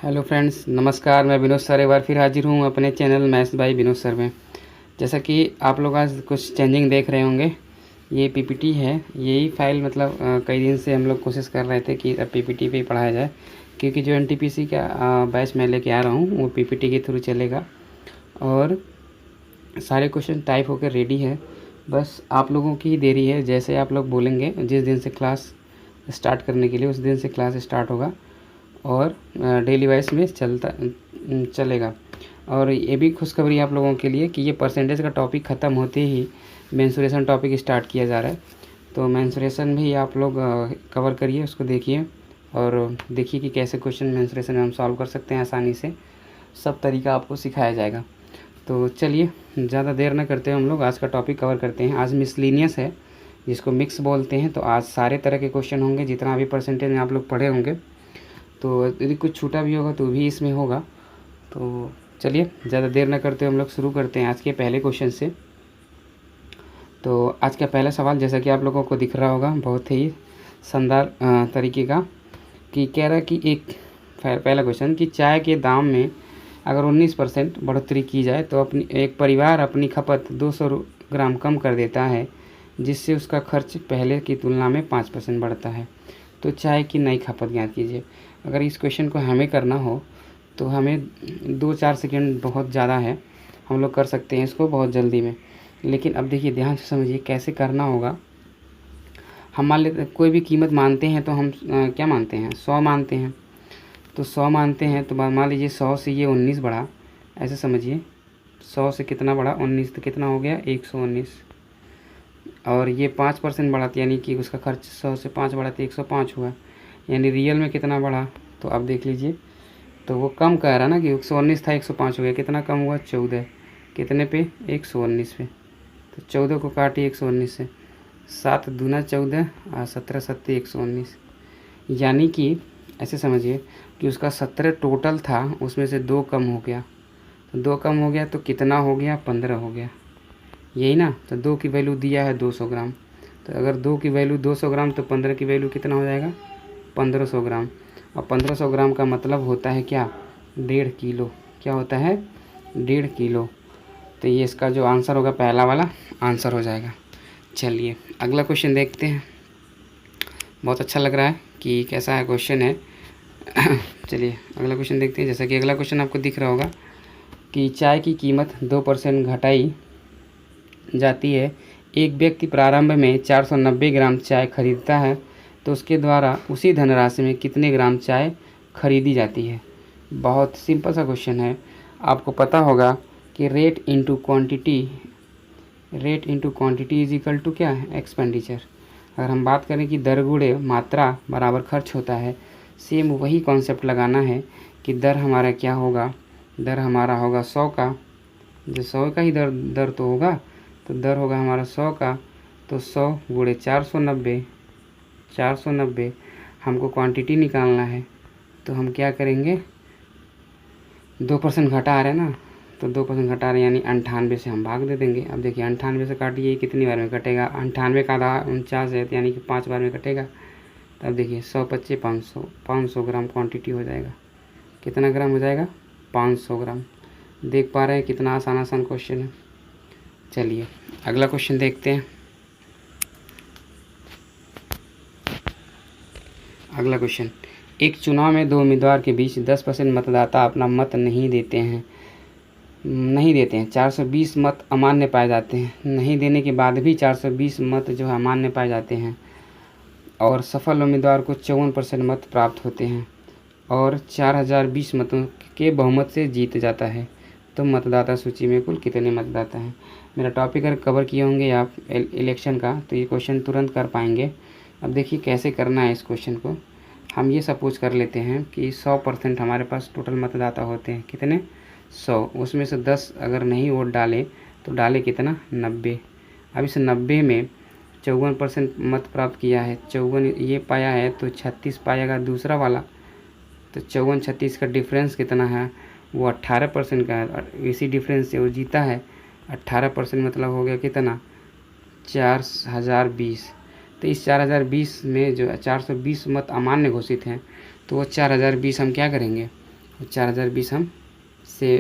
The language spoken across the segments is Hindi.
हेलो फ्रेंड्स, नमस्कार। मैं विनोद सर एक बार फिर हाजिर हूँ अपने channel maths by Vinod sir में। जैसा कि आप लोग आज कुछ चेंजिंग देख रहे होंगे, ये पीपीटी है। यही फाइल मतलब कई दिन से हम लोग कोशिश कर रहे थे कि अब पीपीटी पे ही पढ़ाया जाए, क्योंकि जो एनटीपीसी का बैच मैं लेके आ रहा हूँ वो पीपीटी के थ्रू चलेगा और सारे क्वेश्चन टाइप होकर रेडी है। बस आप लोगों की ही देरी है। जैसे आप लोग बोलेंगे जिस दिन से क्लास स्टार्ट करने के लिए, उस दिन से क्लास स्टार्ट होगा और डेली वाइज में चलेगा। और ये भी खुशखबरी आप लोगों के लिए कि ये परसेंटेज का टॉपिक ख़त्म होते ही मेंसुरेशन टॉपिक स्टार्ट किया जा रहा है। तो मेंसुरेशन भी आप लोग कवर करिए, उसको देखिए और देखिए कि कैसे क्वेश्चन मेंसुरेशन में हम सॉल्व कर सकते हैं आसानी से। सब तरीका आपको सिखाया जाएगा। तो चलिए ज़्यादा देर न करते हुए हम लोग आज का टॉपिक कवर करते हैं। आज मिसलिनियस है, जिसको मिक्स बोलते हैं। तो आज सारे तरह के क्वेश्चन होंगे, जितना भी परसेंटेज में आप लोग पढ़े होंगे। तो यदि कुछ छूटा भी होगा तो भी इसमें होगा। तो चलिए ज़्यादा देर न करते हुए हम लोग शुरू करते हैं आज के पहले क्वेश्चन से। तो आज का पहला सवाल, जैसा कि आप लोगों को दिख रहा होगा, बहुत ही शानदार तरीके का कि कह रहा है कि पहला क्वेश्चन कि चाय के दाम में अगर 19% बढ़ोतरी की जाए तो एक परिवार अपनी खपत 200 ग्राम कम कर देता है, जिससे उसका खर्च पहले की तुलना में 5% बढ़ता है। तो चाय की नई खपत ज्ञात कीजिए। अगर इस क्वेश्चन को हमें करना हो तो हमें 2-4 सेकेंड बहुत ज़्यादा है, हम लोग कर सकते हैं इसको बहुत जल्दी में। लेकिन अब देखिए ध्यान से समझिए कैसे करना होगा। हम मान लेते कोई भी कीमत मानते हैं तो हम क्या मानते हैं, 100 मानते हैं। तो 100 मानते हैं तो मान लीजिए 100 से ये 19 बढ़ा, ऐसे समझिए 100 से कितना बढ़ा, 19, तो कितना हो गया 119। और ये 5% बढ़ा, यानी कि उसका खर्च 100 से 5 बढ़ा तो 105 हुआ। यानी रियल में कितना बढ़ा, तो अब देख लीजिए। तो वो कम कह रहा ना कि 119 था 105 हो गया, कितना कम हुआ 14। कितने पे, 119 पे। तो 14 को काटिए 119 से, 7 दूना 14 और 17 सत्ते 119। यानी कि ऐसे समझिए कि उसका 17 टोटल था, उसमें से 2 कम हो गया। तो 2 कम हो गया तो कितना हो गया, 15 हो गया, यही ना। तो 2 की वैल्यू दिया है 200 ग्राम। तो अगर 2 की वैल्यू 200 ग्राम तो 15 की वैल्यू कितना हो जाएगा, 1500 ग्राम। और 1500 ग्राम का मतलब होता है क्या, 1.5 किलो। क्या होता है, 1.5 किलो। तो ये इसका जो आंसर होगा पहला वाला आंसर हो जाएगा। चलिए अगला क्वेश्चन देखते हैं। बहुत अच्छा लग रहा है कि कैसा है क्वेश्चन है। चलिए अगला क्वेश्चन देखते हैं। जैसा कि अगला क्वेश्चन आपको दिख रहा होगा कि चाय की कीमत 2% घटाई जाती है। एक व्यक्ति प्रारंभ में 490 ग्राम चाय खरीदता है, तो उसके द्वारा उसी धनराशि में कितने ग्राम चाय खरीदी जाती है। बहुत सिंपल सा क्वेश्चन है। आपको पता होगा कि rate into quantity is equal to क्या है, एक्सपेंडिचर। अगर हम बात करें कि दर गुणे मात्रा बराबर खर्च होता है, सेम वही कॉन्सेप्ट लगाना है कि दर हमारा क्या होगा, दर हमारा होगा 100 का। जो 100 का ही दर तो होगा, तो दर होगा हमारा 100 का। तो 100 गुणे 490 हमको क्वांटिटी निकालना है। तो हम क्या करेंगे, 2% घटा रहे हैं ना, तो 2% घटा रहे हैं यानी 98 से हम भाग दे देंगे। अब देखिए 98 से काटिए कितनी बार में कटेगा, 98 का आधा 49 है, यानी कि 5 बार में कटेगा। तब देखिए 100 25 500 ग्राम क्वांटिटी हो जाएगा। कितना ग्राम हो जाएगा, 500 ग्राम। देख पा रहे हैं कितना आसान क्वेश्चन है। चलिए अगला क्वेश्चन देखते हैं। अगला क्वेश्चन, एक चुनाव में 2 उम्मीदवार के बीच 10% मतदाता अपना मत नहीं देते हैं। 420 मत अमान्य पाए जाते हैं। नहीं देने के बाद भी 420 मत जो है अमान्य पाए जाते हैं और सफल उम्मीदवार को 54% मत प्राप्त होते हैं और 4020 मतों के बहुमत से जीत जाता है। तो मतदाता सूची में कुल कितने मतदाता हैं। मेरा टॉपिक अगर कवर किए होंगे आप इलेक्शन का, तो ये क्वेश्चन तुरंत कर पाएंगे। अब देखिए कैसे करना है इस क्वेश्चन को। हम ये सपोज कर लेते हैं कि 100% हमारे पास टोटल मतदाता होते हैं। कितने, 100। उसमें से 10 अगर नहीं वोट डाले तो डाले कितना, 90। अब इस 90 में 54% मत प्राप्त किया है, 54 ये पाया है, तो 36 पाएगा दूसरा वाला। तो 54 36 का डिफरेंस कितना है, वो 18% का है। इसी डिफरेंस से वो जीता है। 18% मतलब हो गया कितना, 4020। तो इस 4020 में जो 420 मत अमान्य घोषित हैं, तो वो 4020 हम क्या करेंगे, 4020 हम से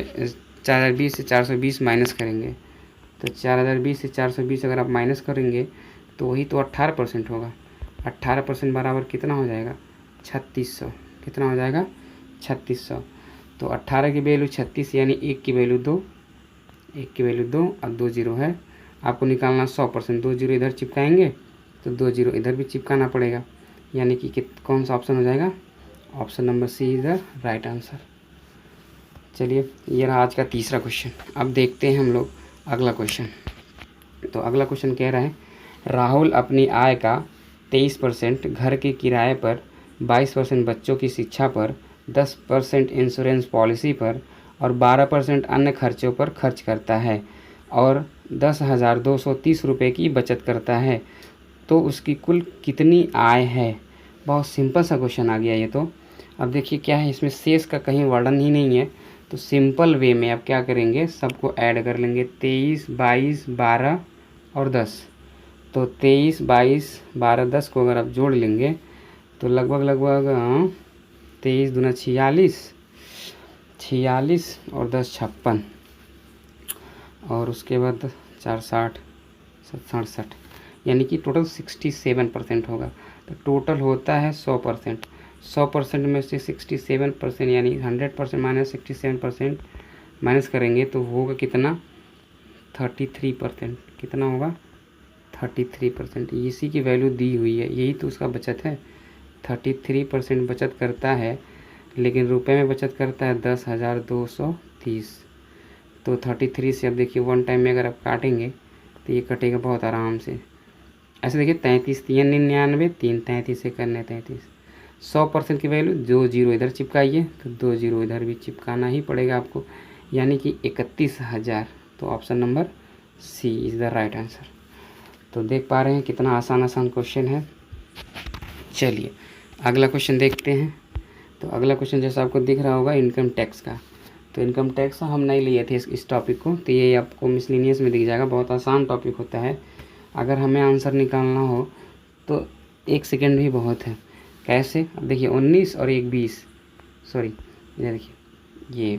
4020 से 420 माइनस करेंगे, तो 4020 से 420 अगर आप माइनस करेंगे तो वही तो 18% होगा। 18% बराबर कितना हो जाएगा? 3600। कितना हो जाएगा? 3600। तो 18 की वैल्यू 36 यानी 1 की वैल्यू 2, 1 की वैल्यू 2 और 2 जीरो है। आपको निकालना 100%, 2 जीरो इधर चिपकाएंगे तो 2 जीरो इधर भी चिपकाना पड़ेगा, यानी कि कौन सा ऑप्शन हो जाएगा? Option number C is the right answer. चलिए, ये रहा आज का तीसरा क्वेश्चन। अब देखते हैं हम लोग अगला क्वेश्चन। तो अगला क्वेश्चन कह रहा है, राहुल अपनी आय का 23% घर के किराए पर, 22% बच्चों की शिक्षा पर, 10% इंश्योरेंस पॉलिसी पर और 12% अन्य खर्चों पर खर्च करता है और 10,230 रुपये की बचत करता है, तो उसकी कुल कितनी आय है? बहुत सिंपल सा क्वेश्चन आ गया ये तो। अब देखिए क्या है, इसमें शेष का कहीं वर्णन ही नहीं है, तो सिंपल वे में अब क्या करेंगे, सबको ऐड कर लेंगे। 23, 22, 12 और 10। तो 23, 22, 12, 10 को अगर आप जोड़ लेंगे तो लगभग 23 दूना 46, 46 और 10 56 और उसके बाद 4 60 67, यानी कि टोटल 67% होगा। तो टोटल होता है 100%। 100% में से 67% यानी 100% माइनस 67% माइनस करेंगे तो होगा कितना? 33%। कितना होगा? 33%। इसी की वैल्यू दी हुई है, यही तो उसका बचत है। 33% बचत करता है, लेकिन रुपए में बचत करता है 10,230। तो 33 से अब देखिए वन टाइम में अगर आप काटेंगे तो ये कटेगा बहुत आराम से। ऐसे देखिए 33 3 99 3 33 से करने 33। 100% की वैल्यू 2 जीरो इधर चिपकाइए तो 2 जीरो इधर भी चिपकाना ही पड़ेगा आपको, यानी कि 31,000। तो option number C is the right answer. तो देख पा रहे हैं कितना आसान क्वेश्चन है। चलिए अगला क्वेश्चन देखते हैं। तो अगला क्वेश्चन जैसा आपको दिख रहा होगा इनकम टैक्स का। तो इनकम टैक्स हम नहीं लिए थे इस टॉपिक को, तो ये आपको मिसलिनियस में दिख जाएगा। बहुत आसान टॉपिक होता है, अगर हमें आंसर निकालना हो तो 1 सेकेंड भी बहुत है। कैसे? अब देखिए 19 और 1 20, सॉरी ये देखिए ये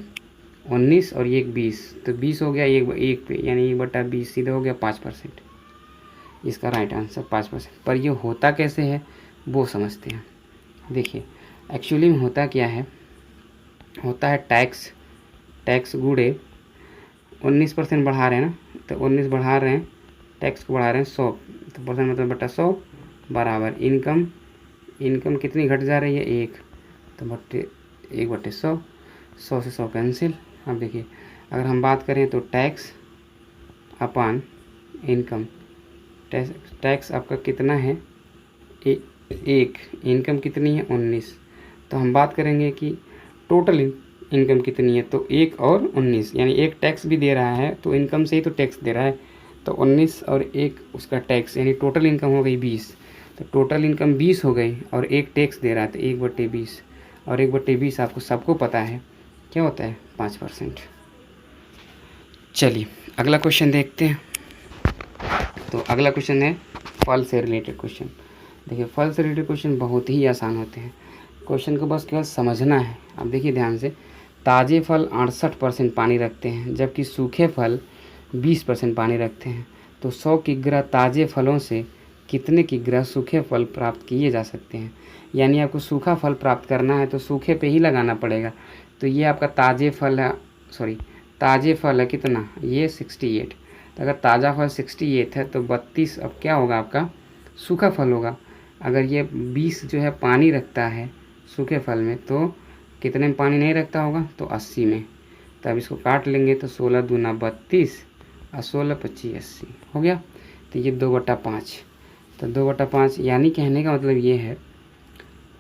19 और 1 20, तो 20 हो गया 1 पे, यानी 1/20 सीधा हो गया 5%। इसका राइट आंसर 5%। पर ये होता कैसे है वो समझते हैं। देखिए एक्चुअली में होता क्या है, होता है टैक्स गुड़े 19% बढ़ा रहे हैं ना, तो 19 बढ़ा रहे हैं, टैक्स को बढ़ा रहे हैं 100, तो परसेंट मतलब बटा 100 बराबर इनकम कितनी घट जा रही है? 1, तो 1/100, 100 से 100 कैंसिल। अब देखिए अगर हम बात करें तो टैक्स अपान इनकम, टैक्स आपका कितना है? 1, इनकम कितनी है? 19। तो हम बात करेंगे कि टोटल इनकम कितनी है, तो 1 और 19, यानी 1 टैक्स भी दे रहा है तो इनकम से ही तो टैक्स दे रहा है, तो 19 और 1 उसका टैक्स, यानी टोटल इनकम हो गई 20। तो टोटल इनकम 20 हो गई और 1 टैक्स दे रहा है तो 1/20, और 1/20 आपको सबको पता है क्या होता है? 5%। चलिए अगला क्वेश्चन देखते हैं। तो अगला क्वेश्चन है फल से रिलेटेड क्वेश्चन। देखिए फल से रिलेटेड क्वेश्चन बहुत ही आसान होते हैं, क्वेश्चन को बस केवल समझना है। अब देखिए ध्यान से, ताज़े फल 68% पानी रखते हैं जबकि सूखे फल 20% पानी रखते हैं, तो 100 किग्रा ताज़े फलों से कितने किग्रा सूखे फल प्राप्त किए जा सकते हैं? यानी आपको सूखा फल प्राप्त करना है तो सूखे पे ही लगाना पड़ेगा। तो ये आपका ताज़े फल है, ताज़े फल है कितना? ये 68। तो अगर ताज़ा फल 68 है तो 32 अब क्या होगा आपका? सूखा फल होगा। अगर ये 20 जो है पानी रखता है सूखे फल में, तो कितने में पानी नहीं रखता होगा? तो 80 में। तब इसको काट लेंगे तो 16 दूना 32 और 16 25 80 हो गया। तो ये 2/5। तो 2/5 यानी कहने का मतलब ये है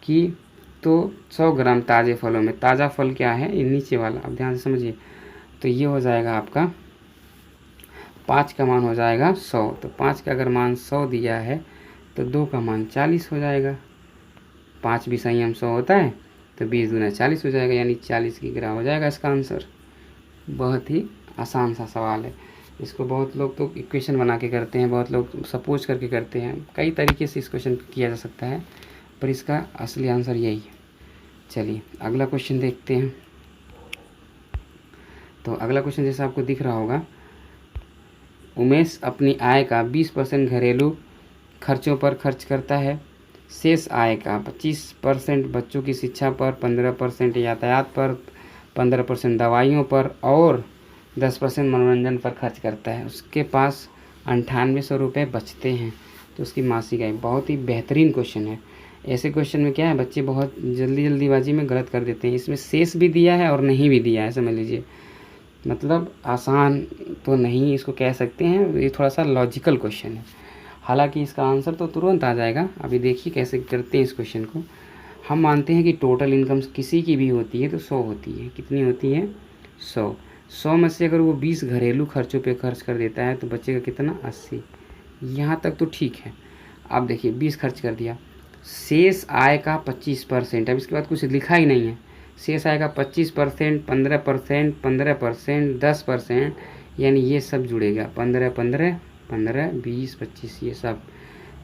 कि तो 100 ग्राम ताज़े फलों में, ताज़ा फल क्या है? ये नीचे वाला, अब ध्यान से समझिए। तो ये हो जाएगा आपका 5 का मान हो जाएगा 100। तो 5 का अगर मान 100 दिया है तो 2 का मान 40 हो जाएगा। 5 भी संयम 100 होता है, तो 20 दूना 40 हो जाएगा, यानी 40 किग्रा हो जाएगा इसका आंसर। बहुत ही आसान सा सवाल है। इसको बहुत लोग तो इक्वेशन बना के करते हैं, बहुत लोग सपोज करके करते हैं, कई तरीके से इस क्वेश्चन किया जा सकता है, पर इसका असली आंसर यही है। चलिए अगला क्वेश्चन देखते हैं। तो अगला क्वेश्चन जैसा आपको दिख रहा होगा, उमेश अपनी आय का 20% घरेलू खर्चों पर खर्च करता है, शेष आय का 25% बच्चों की शिक्षा पर, 15% यातायात पर, 15% दवाइयों पर और 10% मनोरंजन पर खर्च करता है। उसके पास 9800 रुपये बचते हैं, तो उसकी मासिक आय। बहुत ही बेहतरीन क्वेश्चन है। ऐसे क्वेश्चन में क्या है, बच्चे बहुत जल्दीबाजी में गलत कर देते हैं। इसमें शेष भी दिया है और नहीं भी दिया है, समझ लीजिए। मतलब आसान तो नहीं इसको कह सकते हैं, ये थोड़ा सा लॉजिकल क्वेश्चन है। हालांकि इसका आंसर तो तुरंत आ जाएगा। अभी देखिए कैसे करते हैं इस क्वेश्चन को। हम मानते हैं कि टोटल इनकम किसी की भी होती है तो 100 होती है। कितनी होती है? 100 में से अगर वो 20 घरेलू खर्चों पे खर्च कर देता है तो बचेगा कितना? 80। यहाँ तक तो ठीक है। अब देखिए 20 खर्च कर दिया, शेष आय का 25%। अब इसके बाद कुछ लिखा ही नहीं है। शेष आय का 25%, 15%, 15%, 10%, यानी ये सब जुड़ेगा। 15, 15, 15, 20, 25, ये सब।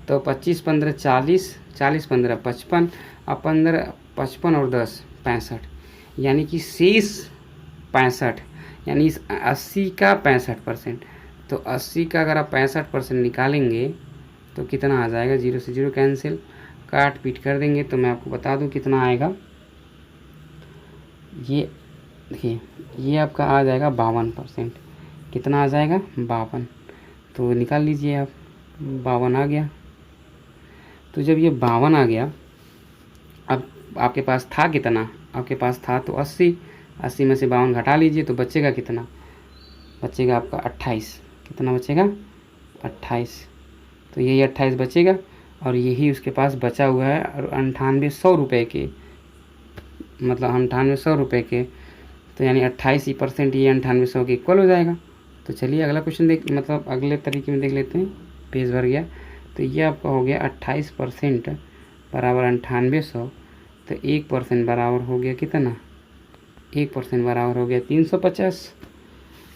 तो 25, 15, 40, 40, 15, 55, अब 15, 55 और 10, 65, यानी कि शेष 65, यानी इस 80 का 65%। तो 80 का अगर आप 65% निकालेंगे तो कितना आ जाएगा? 0 से 0 कैंसिल, काट पीट कर देंगे तो मैं आपको बता दूं कितना आएगा। ये देखिए, ये आपका आ जाएगा 52%। कितना आ जाएगा? 52। तो निकाल लीजिए आप, 52 आ गया। तो जब ये 52 आ गया, अब आपके पास था कितना? आपके पास था तो 80 में से 52 घटा लीजिए तो बचेगा कितना? बचेगा आपका 28। कितना बचेगा? 28। तो यही 28 बचेगा और यही उसके पास बचा हुआ है। और 9800 रुपये के, मतलब 9800 रुपये के, तो यानी 28% ये 9800 के इक्वल हो जाएगा। तो चलिए अगला क्वेश्चन मतलब अगले तरीके में देख लेते हैं। पेज भर गया। तो ये आपका हो गया 28% बराबर 9800। तो 1% बराबर हो गया कितना? 1% बराबर हो गया 350।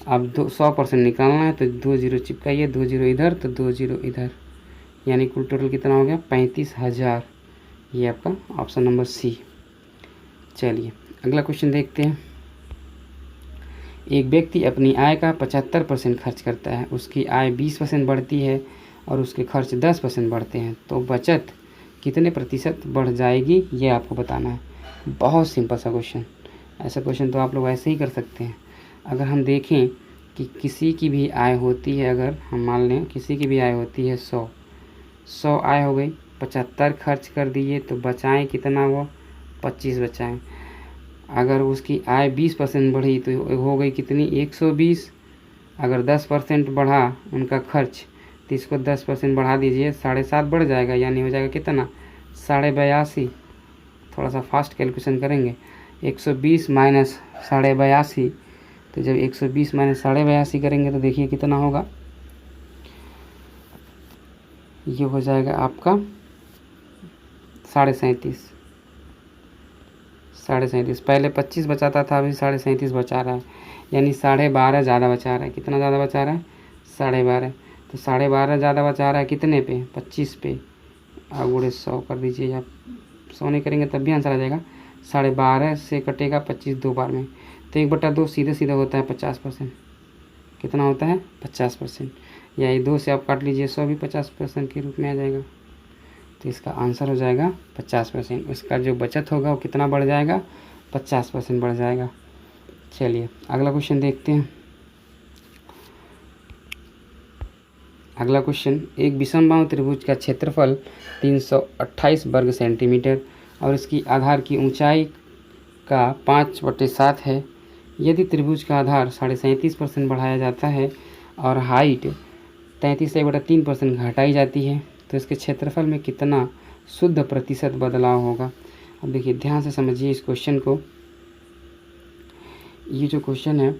अब 100% निकालना है तो 2 0 चिपकाइए, 2 0 इधर तो 2 0 इधर, यानी कुल टोटल कितना हो गया? 35,000। ये आपका ऑप्शन नंबर सी। चलिए अगला क्वेश्चन देखते हैं। एक व्यक्ति अपनी आय का 75% खर्च करता है, उसकी आय 20% बढ़ती है और उसके खर्च 10% बढ़ते हैं, तो बचत कितने प्रतिशत बढ़ जाएगी, ये आपको बताना है। बहुत सिंपल सा क्वेश्चन। ऐसा क्वेश्चन तो आप लोग ऐसे ही कर सकते हैं। अगर हम देखें कि किसी की भी आय होती है, अगर हम मान लें किसी की भी आय होती है 100 आय हो गई, 75 खर्च कर दिए तो बचाएं कितना? वो 25 बचाएं। अगर उसकी आय 20% बढ़ी तो हो गई कितनी? 120। अगर 10% बढ़ा उनका खर्च तो इसको 10% बढ़ा दीजिए, 7.5 बढ़ जाएगा, यानी हो जाएगा कितना? 82.5। थोड़ा सा फास्ट कैलकुलेशन करेंगे। 120 माइनस 82.5, तो जब 120 माइनस 82.5 करेंगे तो देखिए कितना होगा? ये हो जाएगा आपका 37.5। 37.5। पहले 25 बचाता था, अभी 37.5 बचा रहा है, यानी 12.5 ज़्यादा बचा रहा है। कितना ज़्यादा बचा रहा है? 12.5। तो 12.5 ज़्यादा बचा रहा है कितने पे? 25 पे। अब गुणे 100 कर दीजिए आप। 100 नहीं करेंगे तब भी आंसर आ जाएगा। 12.5 से कटेगा 25 दो बार में, तो 1/2 सीधे सीधा होता है 50%। कितना होता है? 50%। या ये 2 से आप काट लीजिए, 100 भी 50% के रूप में आ जाएगा। तो इसका आंसर हो जाएगा 50%। उसका जो बचत होगा वो कितना बढ़ जाएगा? 50% बढ़ जाएगा। चलिए अगला क्वेश्चन देखते हैं। अगला क्वेश्चन, एक विषमबाहु त्रिभुज का क्षेत्रफल 328 वर्ग सेंटीमीटर और इसकी आधार की ऊंचाई का 5/7 है। यदि त्रिभुज का आधार 37.5% बढ़ाया जाता है और हाइट 33 से 1/3% घटाई जाती है तो इसके क्षेत्रफल में कितना शुद्ध प्रतिशत बदलाव होगा? अब देखिए ध्यान से समझिए इस क्वेश्चन को। ये जो क्वेश्चन है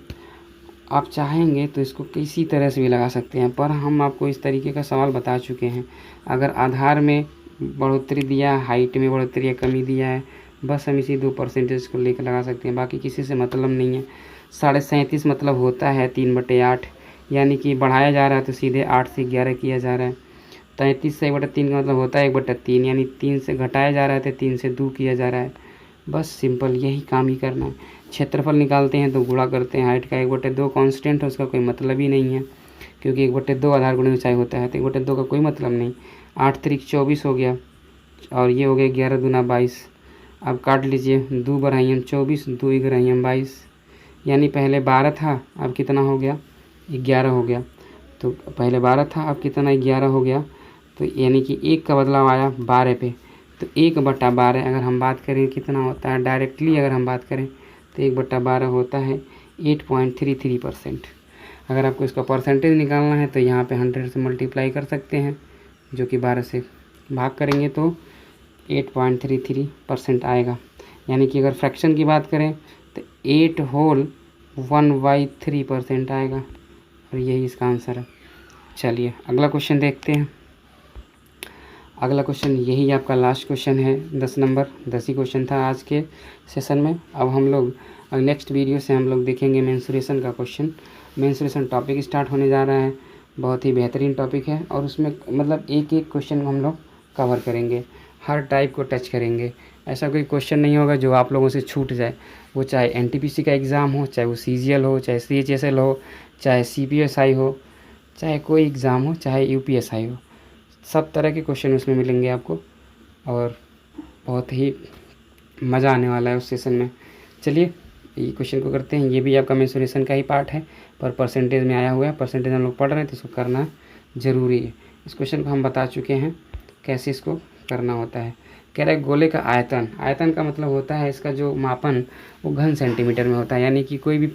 आप चाहेंगे तो इसको किसी तरह से भी लगा सकते हैं, पर हम आपको इस तरीके का सवाल बता चुके हैं। अगर आधार में बढ़ोतरी दिया, हाइट में बढ़ोतरी या कमी दिया है, बस हम इसी 2% को लेकर लगा सकते हैं, बाकी किसी से मतलब नहीं है। 37.5 मतलब होता है 3/8, यानी कि बढ़ाया जा रहा है तो सीधे 8 से 11 किया जा रहा है। 33 से 1/3 का मतलब होता है 1/3, यानी 3 से घटाया जा रहा है तो 3 से 2 किया जा रहा है। बस सिंपल यही काम ही करना है। क्षेत्रफल निकालते हैं तो गुणा करते हैं, हाइट का 1/2 कांस्टेंट है, उसका कोई मतलब ही नहीं है, क्योंकि 1/2 आधार गुणा ऊंचाई होता है, तो 1/2 का कोई मतलब नहीं। 8 त्रिक 24 हो गया, और ये हो गया 11 दूना 22। अब काट लीजिए, 2 बढ़ाइए 24, 2 बढ़ाइए 22, यानी पहले 12 था, अब कितना हो गया 11 हो गया। तो पहले 12 था, अब कितना 11 हो गया, तो यानी कि 1 का बदलाव आया 12 पे। तो 1/12 अगर हम बात करें कितना होता है, डायरेक्टली अगर हम बात करें तो 1/12 होता है 8.33%। अगर आपको इसका परसेंटेज निकालना है तो यहाँ पे 100 से मल्टीप्लाई कर सकते हैं, जो कि 12 से भाग करेंगे तो 8.33% आएगा। यानी कि अगर फ्रैक्शन की बात करें तो 8 होल 1/3% आएगा, और यही इसका आंसर है। चलिए अगला क्वेश्चन देखते हैं। अगला क्वेश्चन यही आपका लास्ट क्वेश्चन है, 10 नंबर, 10 ही क्वेश्चन था आज के सेशन में। अब हम लोग नेक्स्ट वीडियो से हम लोग देखेंगे मेंसुरेशन का क्वेश्चन। मेंसुरेशन टॉपिक स्टार्ट होने जा रहा है, बहुत ही बेहतरीन टॉपिक है, और उसमें मतलब एक एक क्वेश्चन हम लोग कवर करेंगे, हर टाइप को टच करेंगे। ऐसा कोई क्वेश्चन नहीं होगा जो आप लोगों से छूट जाए, वो चाहे एनटीपीसी का एग्ज़ाम हो, चाहे वो सीजीएल हो, चाहे सीएचएसएल हो, चाहे सीपीएसआई हो, चाहे कोई एग्ज़ाम हो, चाहे यूपीएसआई हो, सब तरह के क्वेश्चन उसमें मिलेंगे आपको, और बहुत ही मज़ा आने वाला है उस सेशन में। चलिए ये क्वेश्चन को करते हैं। ये भी आपका मेंसुरेशन का ही पार्ट है, पर परसेंटेज में आया हुआ है, परसेंटेज हम लोग पढ़ रहे हैं तो इसको करना ज़रूरी है। इस क्वेश्चन को हम बता चुके हैं कैसे इसको करना होता है। कह रहे गोले का आयतन, आयतन का मतलब होता है इसका जो मापन वो घन सेंटीमीटर में होता है, यानी कि कोई भी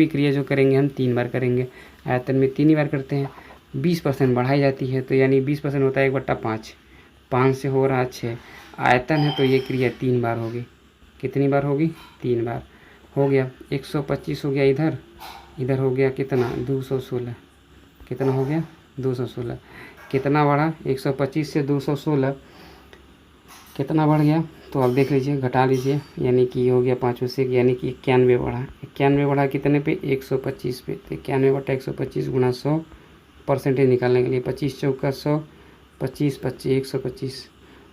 क्रिया जो करेंगे हम 3 बार करेंगे, आयतन में 3 ही बार करते हैं। 20% बढ़ाई जाती है, तो यानी 20% होता है 1/5, 5 से हो रहा 6, आयतन है तो ये क्रिया 3 बार होगी। कितनी बार होगी? 3 बार। हो गया 125 हो गया, इधर हो गया कितना 216, कितना हो गया 216, कितना बढ़ा 125 से 216 कितना बढ़ गया, तो आप देख लीजिए, घटा लीजिए, यानी कि हो गया 5 से, यानी कि 91 बढ़ा। 91 बढ़ा कितने पे? 125 पे। तो 91/125 गुणा 100 परसेंटेज निकालने के लिए 25 चौका 100, 25 25 125।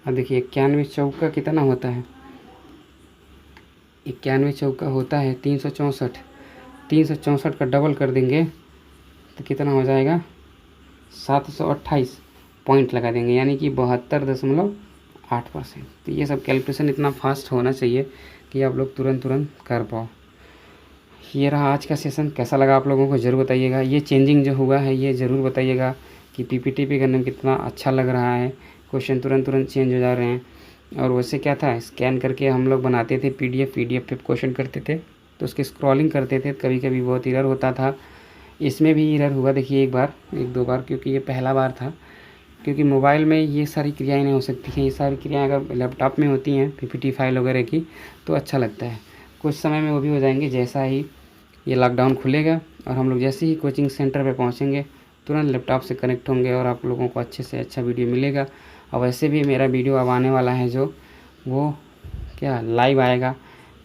अब देखिए 91 चौका कितना होता है? 91 चौका होता है 364। 364 का डबल कर देंगे तो कितना हो जाएगा? 728 पॉइंट लगा देंगे, यानी कि 72.8%। तो ये सब कैलकुलेशन इतना फास्ट होना चाहिए कि आप लोग तुरंत कर पाओ। ये रहा आज का सेशन। कैसा लगा आप लोगों को ज़रूर बताइएगा। ये चेंजिंग जो हुआ है ये ज़रूर बताइएगा कि पीपीटी पे करने में कितना अच्छा लग रहा है, क्वेश्चन तुरंत चेंज हो जा रहे हैं। और वैसे क्या था, स्कैन करके हम लोग बनाते थे पीडीएफ पे क्वेश्चन करते थे, तो उसकी स्क्रॉलिंग करते थे, कभी कभी बहुत एरर होता था। इसमें भी एरर हुआ, देखिए एक दो बार, क्योंकि ये पहला बार था, क्योंकि मोबाइल में ये सारी क्रियाएं नहीं हो सकती हैं। ये सारी क्रियाएं अगर लैपटॉप में होती हैं पीपीटी फाइल वगैरह की तो अच्छा लगता है। कुछ समय में वो भी हो जाएंगे, जैसा ही ये लॉकडाउन खुलेगा और हम लोग जैसे ही कोचिंग सेंटर पे पहुंचेंगे तुरंत लैपटॉप से कनेक्ट होंगे और आप लोगों को अच्छे से अच्छा वीडियो मिलेगा। और वैसे भी मेरा वीडियो अब आने वाला है जो वो क्या लाइव आएगा,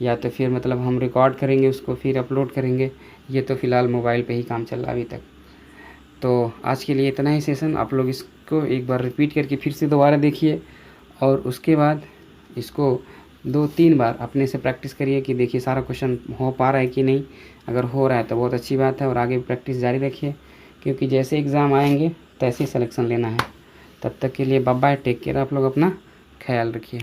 या तो फिर मतलब हम रिकॉर्ड करेंगे उसको फिर अपलोड करेंगे। ये तो फ़िलहाल मोबाइल पे ही काम चल रहा है अभी तक। तो आज के लिए इतना ही सेशन। आप लोग इसको एक बार रिपीट करके फिर से दोबारा देखिए, और उसके बाद इसको 2-3 बार अपने से प्रैक्टिस करिए कि देखिए सारा क्वेश्चन हो पा रहा है कि नहीं। अगर हो रहा है तो बहुत अच्छी बात है, और आगे प्रैक्टिस जारी रखिए, क्योंकि जैसे एग्ज़ाम आएंगे तैसे ही सिलेक्शन लेना है। तब तक के लिए बाय बाय, टेक केयर, आप लोग अपना ख्याल रखिए।